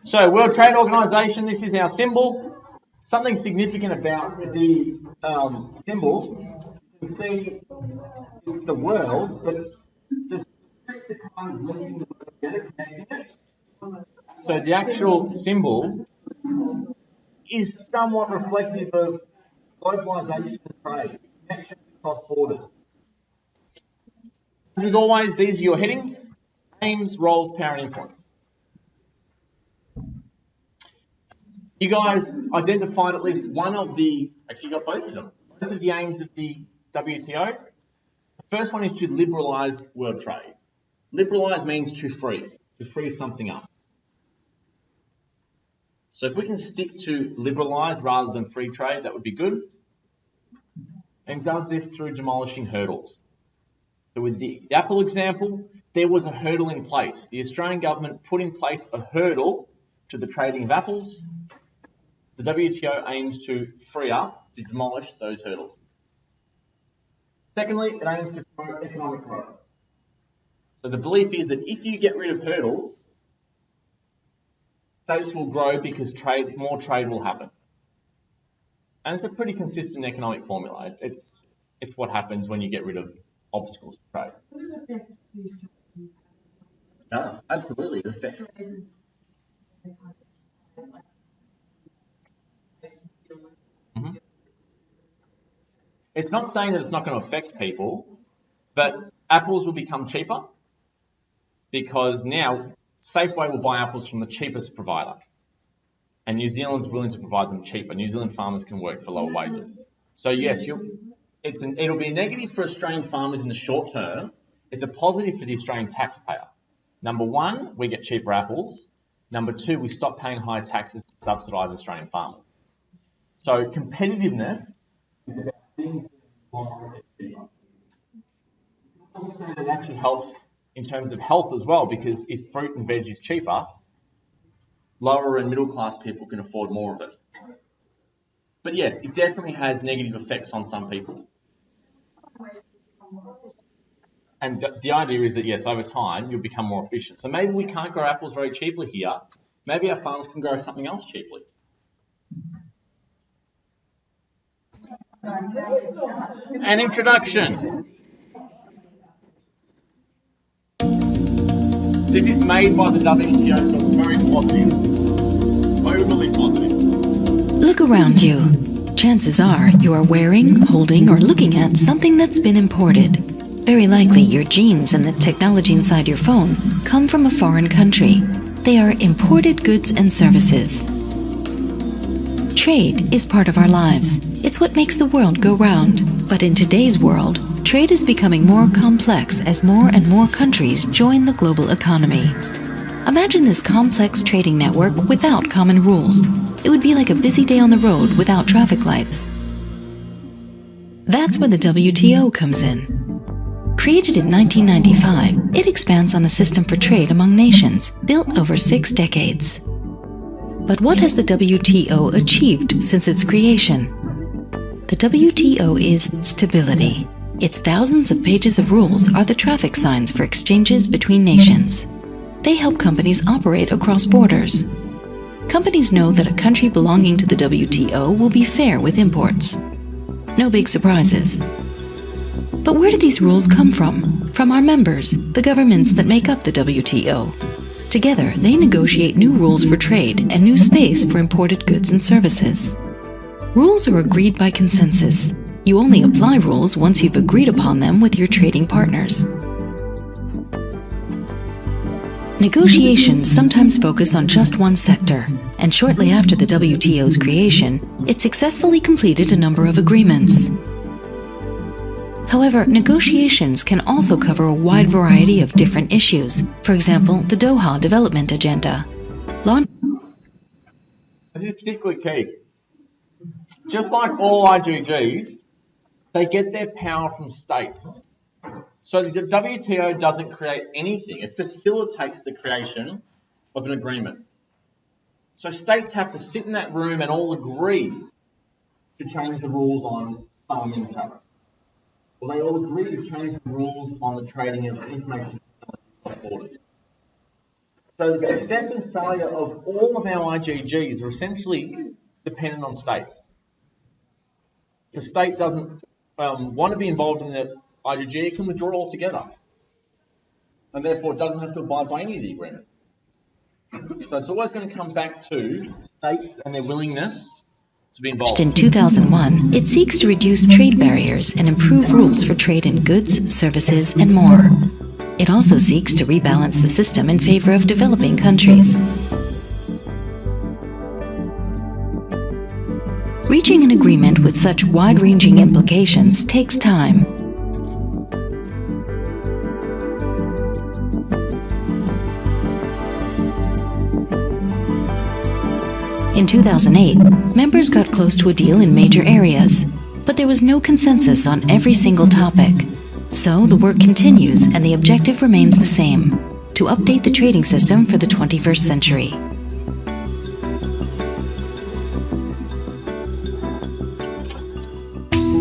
So, World Trade Organization, this is our symbol. Something significant about the symbol, you can see it's the world, but the streets are kind of linking the world together, connecting it. So the actual symbol is somewhat reflective of globalization and trade, connection across borders. As with always, these are your headings: aims, roles, power, and influence. You guys identified at least one of the, actually got both of them, both of the aims of the WTO. The first one is to liberalise world trade. Liberalise means to free something up. So if we can stick to liberalise rather than free trade, that would be good. And does this through demolishing hurdles. So with the Apple example, there was a hurdle in place. The Australian government put in place a hurdle to the trading of apples. The WTO aims to free up, to demolish those hurdles. Secondly, it aims to promote economic growth. So the belief is that if you get rid of hurdles, states will grow because more trade will happen. And it's a pretty consistent economic formula. It's what happens when you get rid of obstacles to trade. No, absolutely, it affects. It's not saying that it's not going to affect people, but apples will become cheaper because now Safeway will buy apples from the cheapest provider, and New Zealand's willing to provide them cheaper. New Zealand farmers can work for lower wages. So yes, it'll be a negative for Australian farmers in the short term. It's a positive for the Australian taxpayer. Number one, we get cheaper apples. Number two, we stop paying higher taxes to subsidise Australian farmers. So competitiveness is about things that it actually helps in terms of health as well, because if fruit and veg is cheaper, lower and middle class people can afford more of it. But yes, it definitely has negative effects on some people. And the idea is that, yes, over time, you'll become more efficient. So maybe we can't grow apples very cheaply here. Maybe our farmers can grow something else cheaply. An introduction. This is made by the WTO, so it's very positive. Overly positive. Look around you. Chances are you are wearing, holding, or looking at something that's been imported. Very likely your genes and the technology inside your phone come from a foreign country. They are imported goods and services. Trade is part of our lives. It's what makes the world go round. But in today's world, trade is becoming more complex as more and more countries join the global economy. Imagine this complex trading network without common rules. It would be like a busy day on the road without traffic lights. That's where the WTO comes in. Created in 1995, it expands on a system for trade among nations built over 6 decades. But what has the WTO achieved since its creation? The WTO is stability. Its thousands of pages of rules are the traffic signs for exchanges between nations. They help companies operate across borders. Companies know that a country belonging to the WTO will be fair with imports. No big surprises. But where do these rules come from? From our members, the governments that make up the WTO. Together, they negotiate new rules for trade and new space for imported goods and services. Rules are agreed by consensus. You only apply rules once you've agreed upon them with your trading partners. Negotiations sometimes focus on just one sector, and shortly after the WTO's creation, it successfully completed a number of agreements. However, negotiations can also cover a wide variety of different issues. For example, the Doha Development Agenda. This is particularly key. Just like all IGGs, they get their power from states. So the WTO doesn't create anything. It facilitates the creation of an agreement. So states have to sit in that room and all agree to change the rules on farming tariffs. Well, they all agree to change the rules on the trading of information borders. So the success and failure of all of our IGGs are essentially dependent on states. If the state doesn't want to be involved in the IGG, it can withdraw altogether. And therefore it doesn't have to abide by any of the agreement. So it's always going to come back to states and their willingness to be involved. In 2001, it seeks to reduce trade barriers and improve rules for trade in goods, services, and more. It also seeks to rebalance the system in favor of developing countries. Reaching an agreement with such wide-ranging implications takes time. In 2008, members got close to a deal in major areas, but there was no consensus on every single topic. So the work continues and the objective remains the same: to update the trading system for the 21st century.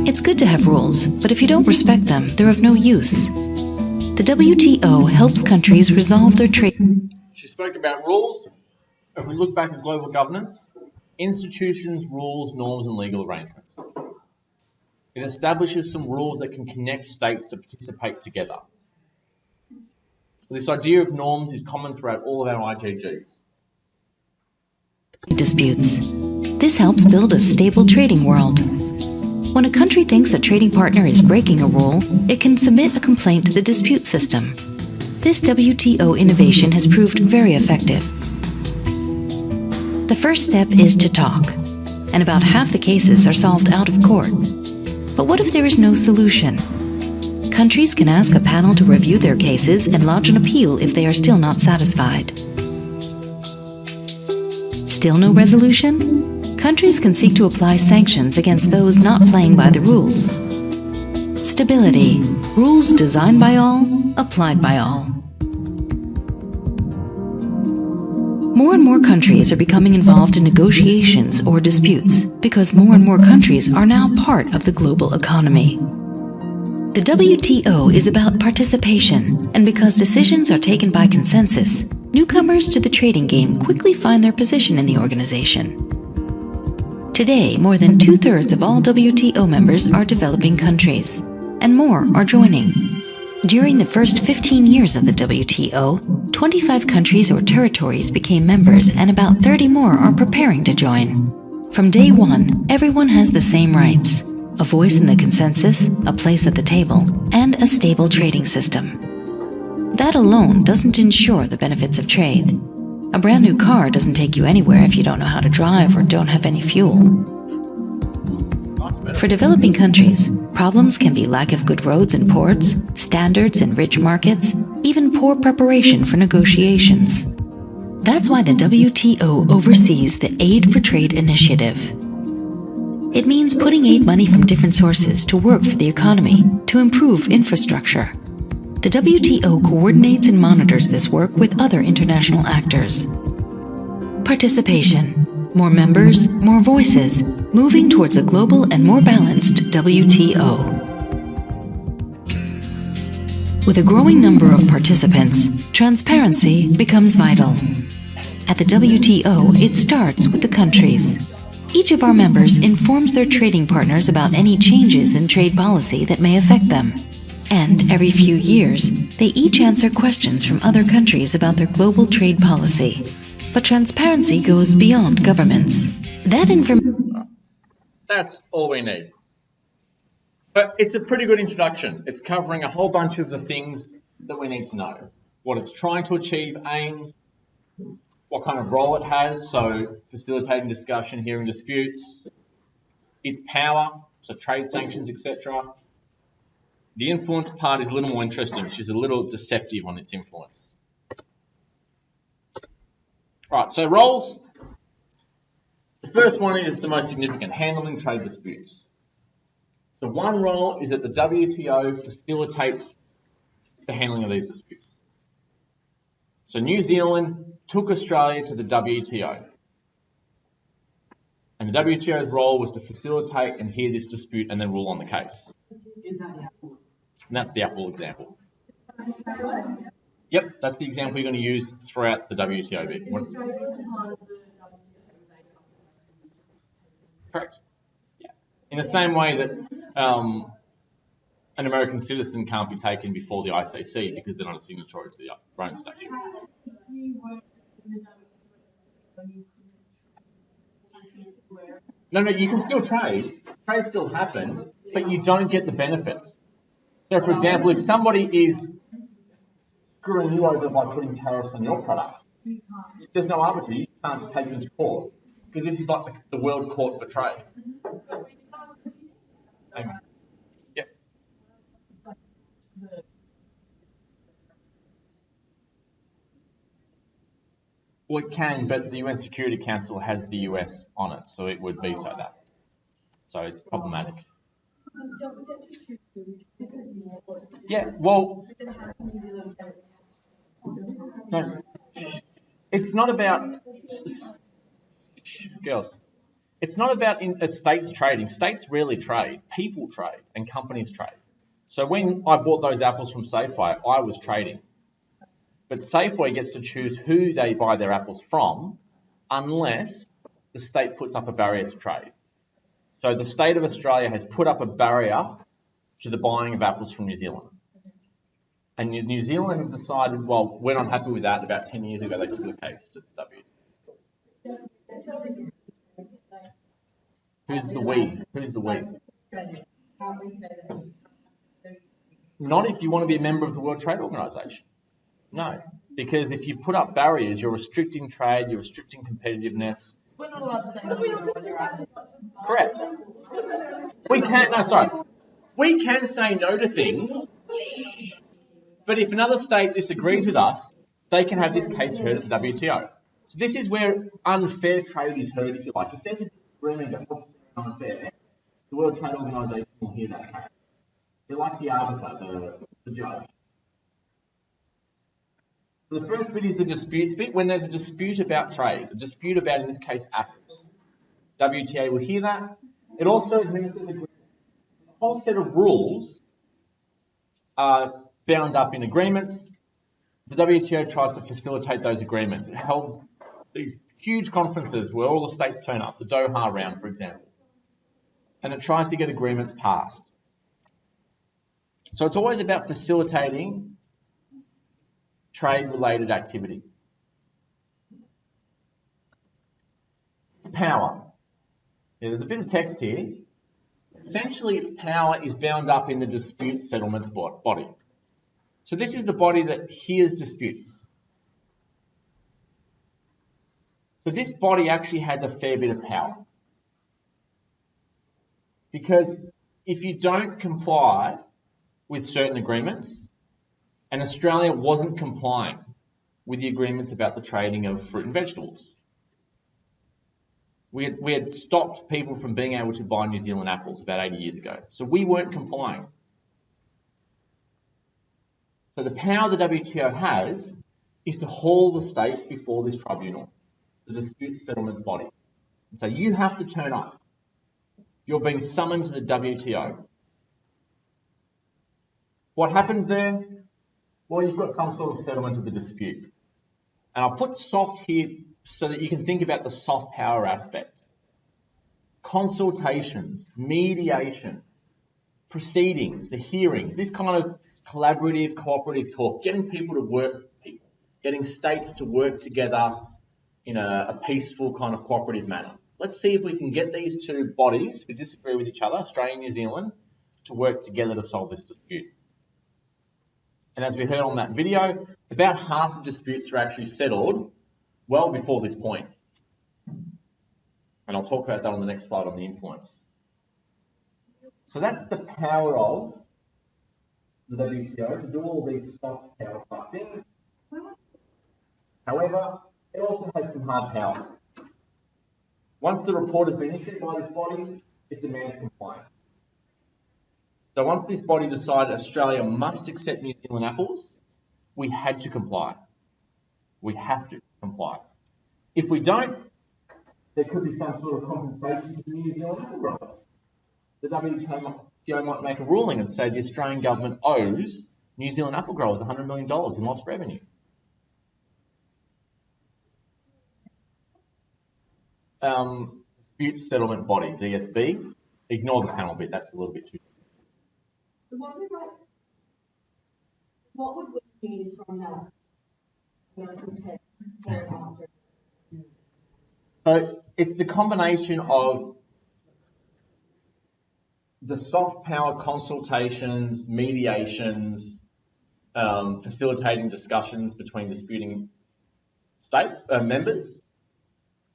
It's good to have rules, but if you don't respect them, they're of no use. The WTO helps countries resolve their trade. She spoke about rules. If we look back at global governance, institutions, rules, norms, and legal arrangements. It establishes some rules that can connect states to participate together. This idea of norms is common throughout all of our IGGs. Disputes. This helps build a stable trading world. When a country thinks a trading partner is breaking a rule, it can submit a complaint to the dispute system. This WTO innovation has proved very effective. The first step is to talk, and about half the cases are solved out of court. But what if there is no solution? Countries can ask a panel to review their cases and lodge an appeal if they are still not satisfied. Still no resolution? Countries can seek to apply sanctions against those not playing by the rules. Stability. Rules designed by all, applied by all. More and more countries are becoming involved in negotiations or disputes because more and more countries are now part of the global economy. The WTO is about participation, and because decisions are taken by consensus, newcomers to the trading game quickly find their position in the organization. Today, more than 2/3 of all WTO members are developing countries, and more are joining. During the first 15 years of the WTO, 25 countries or territories became members, and about 30 more are preparing to join. From day one, everyone has the same rights: a voice in the consensus, a place at the table, and a stable trading system. That alone doesn't ensure the benefits of trade. A brand new car doesn't take you anywhere if you don't know how to drive or don't have any fuel. For developing countries, problems can be lack of good roads and ports, standards in rich markets, even poor preparation for negotiations. That's why the WTO oversees the Aid for Trade initiative. It means putting aid money from different sources to work for the economy, to improve infrastructure. The WTO coordinates and monitors this work with other international actors. Participation. More members, more voices, moving towards a global and more balanced WTO. With a growing number of participants, transparency becomes vital. At the WTO, it starts with the countries. Each of our members informs their trading partners about any changes in trade policy that may affect them. And every few years, they each answer questions from other countries about their global trade policy. But transparency goes beyond governments. That's all we need. But it's a pretty good introduction. It's covering a whole bunch of the things that we need to know. What it's trying to achieve, aims, what kind of role it has, so facilitating discussion, hearing disputes, its power, so trade sanctions, etc. The influence part is a little more interesting. She's a little deceptive on its influence. Right, so roles. The first one is the most significant, handling trade disputes. So one role is that the WTO facilitates the handling of these disputes. So New Zealand took Australia to the WTO. And the WTO's role was to facilitate and hear this dispute and then rule on the case. Is that the Apple? And that's the Apple example. Yep, that's the example you're going to use throughout the WTO bit. Correct. Yeah. In the same way that an American citizen can't be taken before the ICC because they're not a signatory to the Rome Statute. No, you can still trade. Trade still happens, but you don't get the benefits. So, for example, if somebody is screwing you over by putting tariffs on your products, there's no arbiter. You can't take them to court because this is like the World Court for Trade. Amen. Yep. Well, it can, but the UN Security Council has the US on it, so it would veto that. So it's problematic. Yeah, well, no, it's not about girls. It's not about states trading. States rarely trade. People trade and companies trade. So when I bought those apples from Safeway, I was trading. But Safeway gets to choose who they buy their apples from unless the state puts up a barrier to trade. So the state of Australia has put up a barrier to the buying of apples from New Zealand. And New Zealand have decided, well, we're not happy with that. About 10 years ago, they took the case to WTO. Who's the we? Who's the we? Not if you want to be a member of the World Trade Organization. No, because if you put up barriers, you're restricting trade, you're restricting competitiveness. We're not allowed to say no when you're at. Correct. We can say no to things, but if another state disagrees with us, they can have this case heard at the WTO. So this is where unfair trade is heard, if you like. If there's a disagreement about what's unfair, the World Trade Organization will hear that case. They're like the arbiter, the judge. So the first bit is the disputes bit. When there's a dispute about trade, a dispute about, in this case, apples, WTA will hear that. It also administers a whole set of rules bound up in agreements. The WTO tries to facilitate those agreements. It holds these huge conferences where all the states turn up, the Doha round, for example, and it tries to get agreements passed. So it's always about facilitating trade-related activity. Power. Yeah, there's a bit of text here. Essentially, its power is bound up in the dispute settlements body. So this is the body that hears disputes. So this body actually has a fair bit of power. Because if you don't comply with certain agreements, and Australia wasn't complying with the agreements about the trading of fruit and vegetables. We had stopped people from being able to buy New Zealand apples about 80 years ago. So we weren't complying. So the power the WTO has is to haul the state before this tribunal, the dispute settlements body. And so you have to turn up. You're being summoned to the WTO. What happens there? Well, you've got some sort of settlement of the dispute. And I'll put soft here so that you can think about the soft power aspect. Consultations, mediation, proceedings, the hearings, this kind of collaborative, cooperative talk, getting people to work, getting states to work together in a peaceful kind of cooperative manner. Let's see if we can get these two bodies who disagree with each other, Australia and New Zealand, to work together to solve this dispute. And as we heard on that video, about half of disputes are actually settled well before this point. And I'll talk about that on the next slide on the influence. So that's the power of the WTO to do all these soft power type things. However, it also has some hard power. Once the report has been issued by this body, it demands compliance. So once this body decided Australia must accept New Zealand apples, we had to comply. We have to comply. If we don't, there could be some sort of compensation to the New Zealand apple growers. The WTO might make a ruling and say the Australian government owes New Zealand apple growers $100 million in lost revenue. Dispute Settlement Body, DSB. Ignore the panel bit, that's a little bit too... What would we need from that? So it's the combination of the soft power consultations, mediations, facilitating discussions between disputing state members.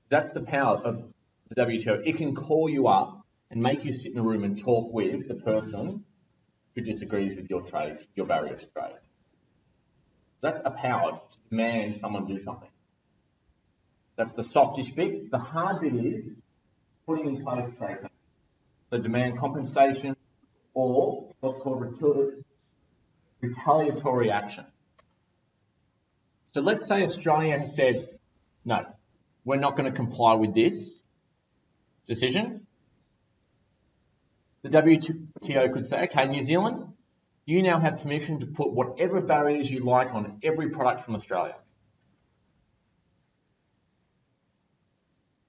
That's the power of the WTO. It can call you up and make you sit in a room and talk with the person who disagrees with your trade, your barrier to trade. That's a power to demand someone do something. That's the softish bit. The hard bit is putting in place trade sanctions. So demand compensation or what's called retaliatory action. So let's say Australia has said, no, we're not going to comply with this decision. The WTO could say, okay, New Zealand, you now have permission to put whatever barriers you like on every product from Australia.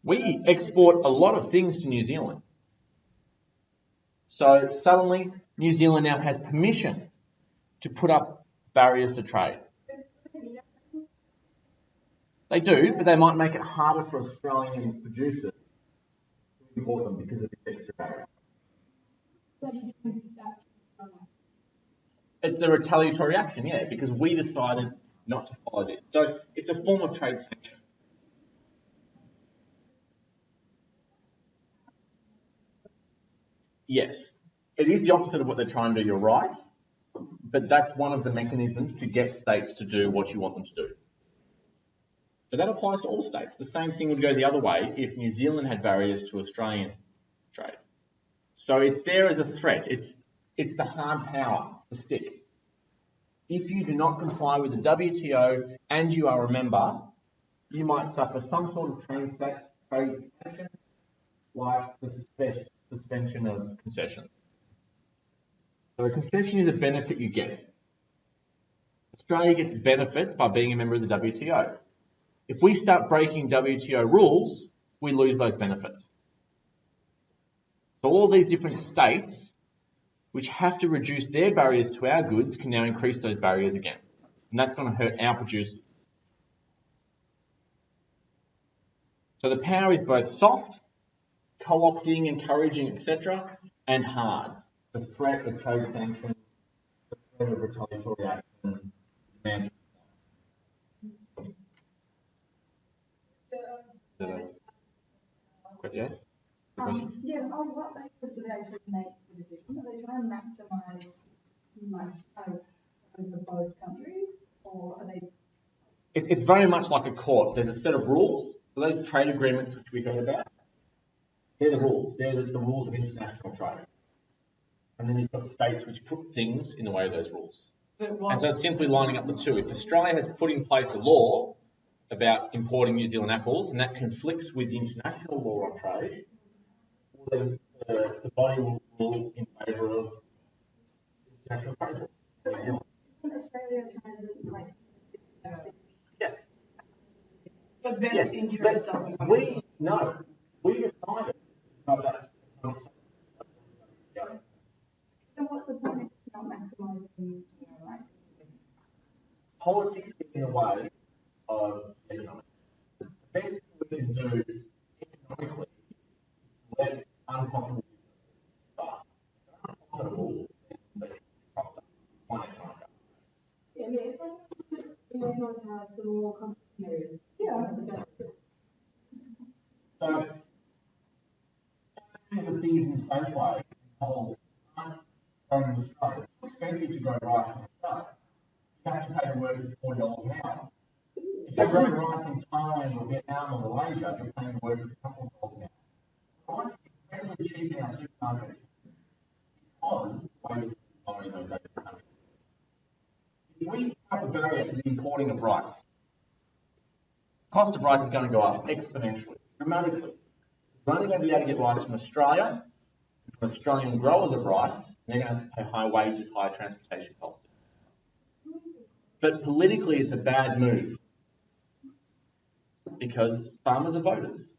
We export a lot of things to New Zealand. So suddenly, New Zealand now has permission to put up barriers to trade. They do, but they might make it harder for Australian producers to import them because of this extra barrier. It's a retaliatory action, yeah, because we decided not to follow this. So it's a form of trade sanction. Yes, it is the opposite of what they're trying to do, you're right, but that's one of the mechanisms to get states to do what you want them to do. But that applies to all states. The same thing would go the other way if New Zealand had barriers to Australian trade. So it's there as a threat. It's the hard power, it's the stick. If you do not comply with the WTO and you are a member, you might suffer some sort of trade sanction, like the suspension of concessions. So a concession is a benefit you get. Australia gets benefits by being a member of the WTO. If we start breaking WTO rules, we lose those benefits. So all these different states which have to reduce their barriers to our goods can now increase those barriers again. And that's going to hurt our producers. So the power is both soft, co-opting, encouraging, etc., and hard. The threat of trade sanctions, the threat of retaliatory action, demand. Yeah? Yes, on what basis do they actually make the decision? Are they trying to maximise over both countries, or are they? It's very much like a court. There's a set of rules. So those trade agreements which we heard about, they're the rules. They're the rules of international trade. And then you've got states which put things in the way of those rules. And so it's simply lining up the two. If Australia has put in place a law about importing New Zealand apples, and that conflicts with the international law on trade, then the body will rule in favour of international trade law. New Zealand. Australia trying to like? Yes. But best interest doesn't come. We decided about. Then what's the point of not maximising human rights? Politics get in the way of economics. The best thing we can do economically is let unprofitable start. Unprofitable, then they should be profitable. Yeah, I mean, it's like we want to have the more companies. Yeah, the better. So, the things in Safeway, holes from Australia. It's expensive to grow rice in Australia. You have to pay the workers $40 an hour. If you're growing rice in Thailand or Vietnam or Malaysia, you're paying the workers a couple of dollars an hour. Rice is incredibly cheap in our supermarkets because wages are lower in those Asian countries. If we have a barrier to the importing of rice, the cost of rice is going to go up exponentially, dramatically. We're only going to be able to get rice from Australia, from Australian growers of rice, and they're going to have to pay high wages, high transportation costs. But politically, it's a bad move because farmers are voters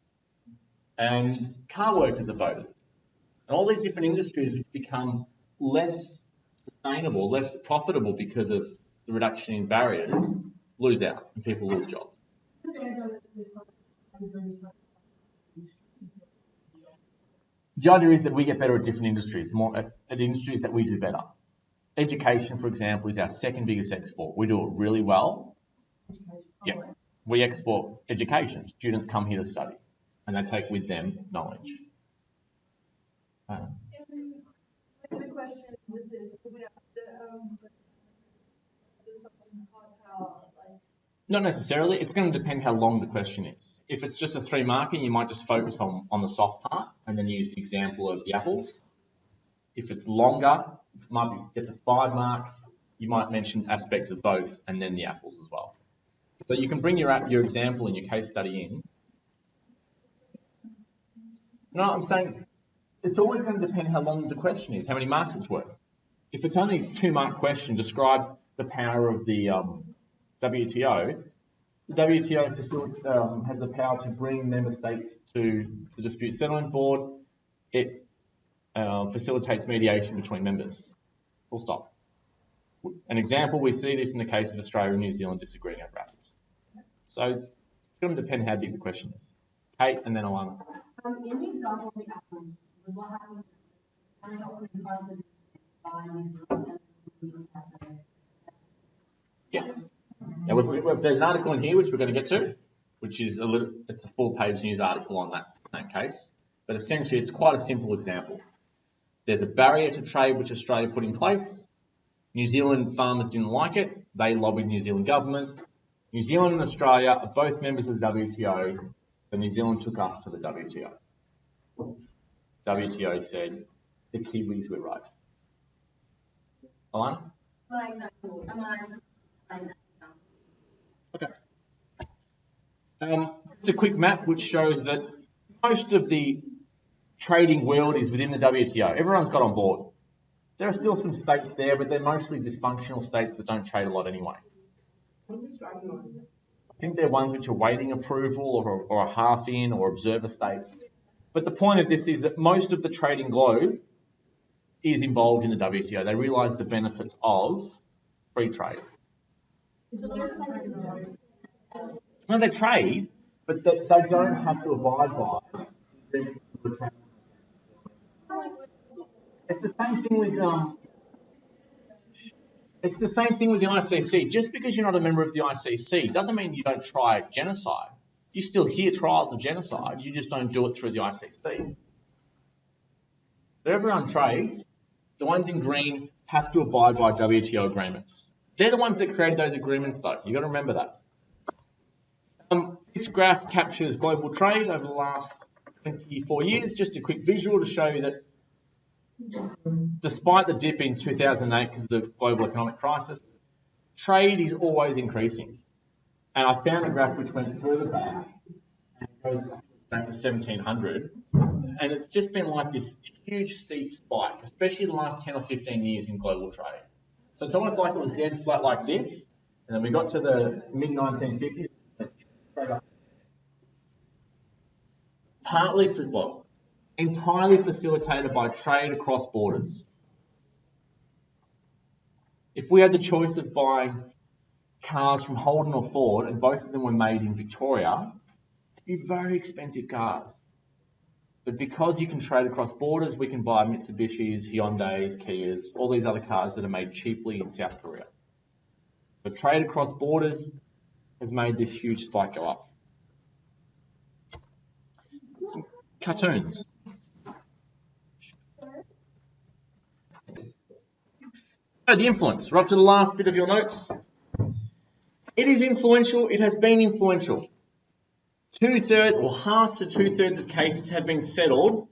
and car workers are voters. And all these different industries which become less sustainable, less profitable because of the reduction in barriers, lose out and people lose jobs. The idea is that we get better at different industries, more at industries that we do better. Education, for example, is our second biggest export. We do it really well. Yeah, we export education. Students come here to study and they take with them knowledge. The question with this, not necessarily. It's going to depend how long the question is. If it's just a 3-marker, you might just focus on the soft part and then use the example of the apples. If it's longer, it might get to 5 marks, you might mention aspects of both and then the apples as well. So you can bring your example and your case study in. No, I'm saying it's always going to depend how long the question is, how many marks it's worth. If it's only a 2-mark question, describe the power of the WTO. The WTO has the power to bring member states to the Dispute Settlement Board. It facilitates mediation between members. Full stop. An example, we see this in the case of Australia and New Zealand disagreeing over apples. So it's going to depend how big the question is. Kate and then Alana. In the example of the apples, what happens Yes. Now, there's an article in here which we're going to get to, which is it's a full-page news article on that case. But essentially, it's quite a simple example. There's a barrier to trade which Australia put in place. New Zealand farmers didn't like it. They lobbied New Zealand government. New Zealand and Australia are both members of the WTO, but New Zealand took us to the WTO. WTO said, the Kiwis were right. Alana? My example, Okay. It's a quick map which shows that most of the trading world is within the WTO. Everyone's got on board. There are still some states there, but they're mostly dysfunctional states that don't trade a lot anyway. I think they're ones which are waiting approval or are half in or observer states. But the point of this is that most of the trading globe is involved in the WTO. They realise the benefits of free trade. No, they trade, but they don't have to abide by. It's the same thing with the ICC. Just because you're not a member of the ICC doesn't mean you don't try genocide. You still hear trials of genocide. You just don't do it through the ICC. So everyone trades. The ones in green have to abide by WTO agreements. They're the ones that created those agreements, though. You've got to remember that. This graph captures global trade over the last 24 years. Just a quick visual to show you that despite the dip in 2008 because of the global economic crisis, trade is always increasing. And I found a graph which went further back and goes back to 1700. And it's just been like this huge steep spike, especially the last 10 or 15 years in global trade. So it's almost like it was dead flat like this. And then we got to the mid-1950s. Entirely facilitated by trade across borders. If we had the choice of buying cars from Holden or Ford, and both of them were made in Victoria, they'd be very expensive cars. But because you can trade across borders, we can buy Mitsubishis, Hyundais, Kias, all these other cars that are made cheaply in South Korea. But trade across borders has made this huge spike go up. Cartoons. So the influence. We're up to the last bit of your notes. It is influential. It has been influential. 2/3 or half to 2/3 of cases have been settled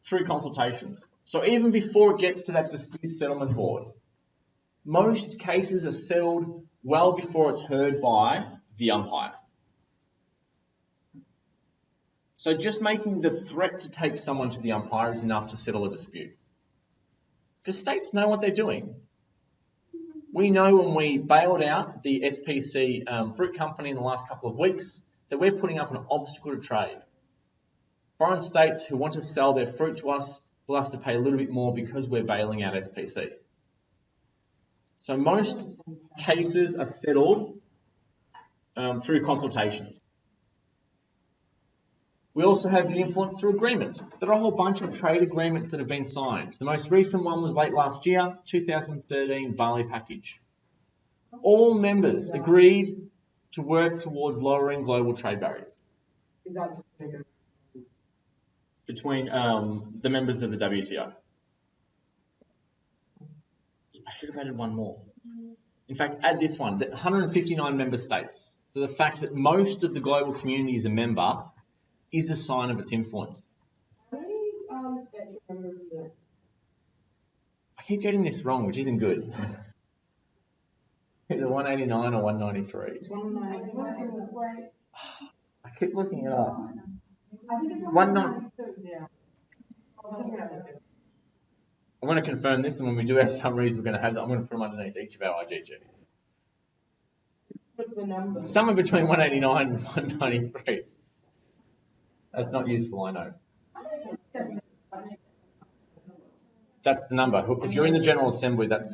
through consultations. So even before it gets to that dispute settlement board, most cases are settled well before it's heard by the umpire. So just making the threat to take someone to the umpire is enough to settle a dispute. Because states know what they're doing. We know when we bailed out the SPC fruit company in the last couple of weeks that we're putting up an obstacle to trade. Foreign states who want to sell their fruit to us will have to pay a little bit more because we're bailing out SPC. So most cases are settled through consultations. We also have the influence through agreements. There are a whole bunch of trade agreements that have been signed. The most recent one was late last year, 2013 barley package. All members agreed to work towards lowering global trade barriers between the members of the WTO. I should have added one more. In fact, add this one, 159 member states. So the fact that most of the global community is a member is a sign of its influence. How many states are members of the UN? I keep getting this wrong, which isn't good. Either 189 or 193. It's 190. I keep looking it up. I think it's 192. Yeah. I'm going to confirm this, and when we do our summaries, we're going to have that. I'm going to put them underneath each of our IGGs. What's the number? Somewhere between 189 and 193. That's not useful, I know. That's the number. If you're in the General Assembly, that's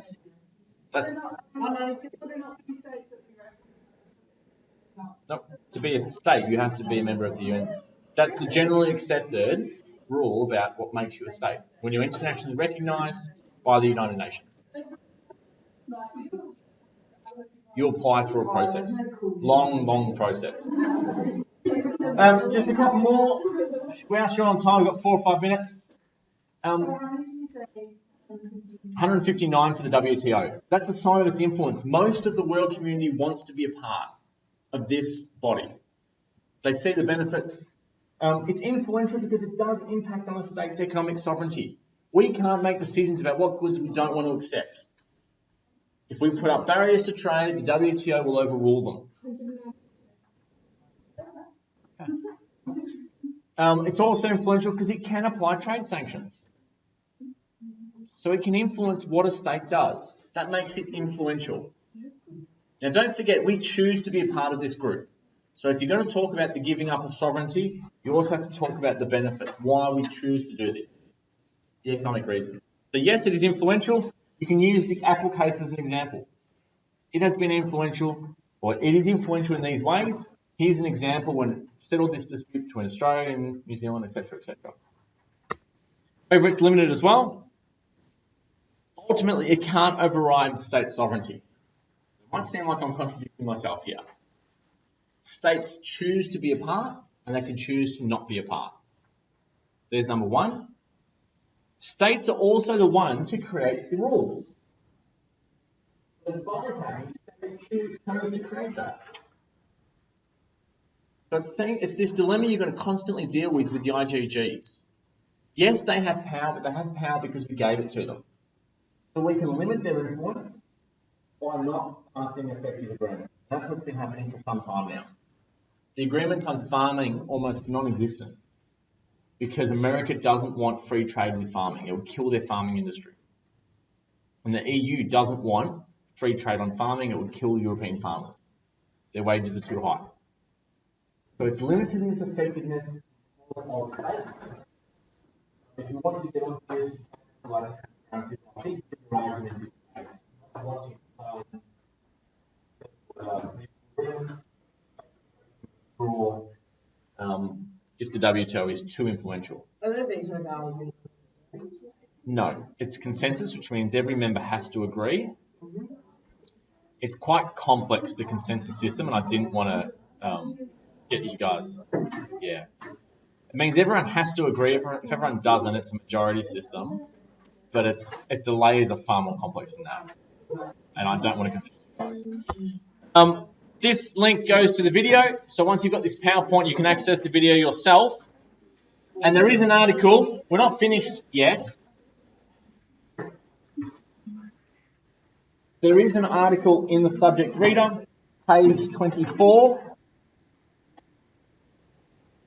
196, but they're not two states that we recognise. no. To be a state, you have to be a member of the UN. That's the generally accepted rule about what makes you a state. When you're internationally recognised by the United Nations, you apply through a process. Long process. Just a couple more. We are short on time. We've got 4 or 5 minutes. 159 for the WTO. That's a sign of its influence. Most of the world community wants to be a part of this body. They see the benefits. It's influential because it does impact on a state's economic sovereignty. We can't make decisions about what goods we don't want to accept. If we put up barriers to trade, the WTO will overrule them. It's also influential because it can apply trade sanctions. So it can influence what a state does. That makes it influential. Now don't forget, we choose to be a part of this group. So if you're going to talk about the giving up of sovereignty, you also have to talk about the benefits, why we choose to do this, the economic reasons. So yes, it is influential. You can use the Apple case as an example. It has been influential, or it is influential in these ways. Here's an example when it settled this dispute between Australia and New Zealand, etc., etc. However, it's limited as well. Ultimately, it can't override state sovereignty. It might sound like I'm contradicting myself here. States choose to be a part, and they can choose to not be a part. There's number one. States are also the ones who create the rules. So the bottom line, states choose to create that. So it's this dilemma you're going to constantly deal with the IGGs. Yes, they have power, but they have power because we gave it to them. So we can limit their influence by not passing effective agreements. That's what's been happening for some time now. The agreements on farming almost non-existent because America doesn't want free trade with farming. It would kill their farming industry. And the EU doesn't want free trade on farming. It would kill European farmers. Their wages are too high. So it's limited in its effectiveness of states. If you want to get on this, I think the argument is based on wanting if the WTO is too influential. Are there veto powers in? No, it's consensus, which means every member has to agree. It's quite complex, the consensus system, and I didn't want to get you guys. Yeah. It means everyone has to agree. If everyone doesn't, it's a majority system. But the layers are far more complex than that. And I don't want to confuse you guys. This link goes to the video. So once you've got this PowerPoint, you can access the video yourself. And there is an article. We're not finished yet. There is an article in the subject reader, page 24.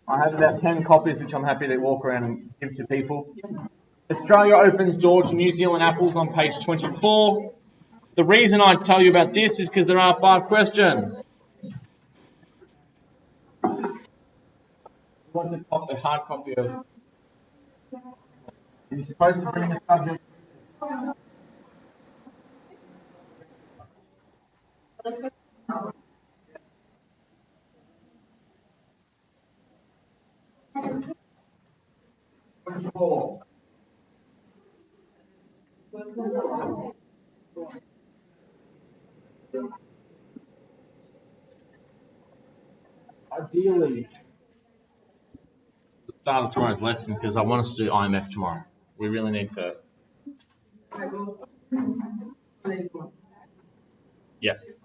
I have about 10 copies, which I'm happy to walk around and give to people. Australia opens door to New Zealand apples on page 24. The reason I tell you about this is because there are 5 questions. Want to copy a hard copy of? You're supposed to bring the subject. Ideally, the start of tomorrow's lesson because I want us to do IMF tomorrow. We really need to. Yes.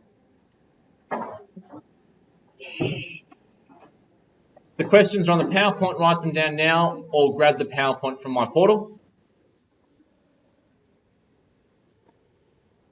The questions are on the PowerPoint. Write them down now or grab the PowerPoint from my portal.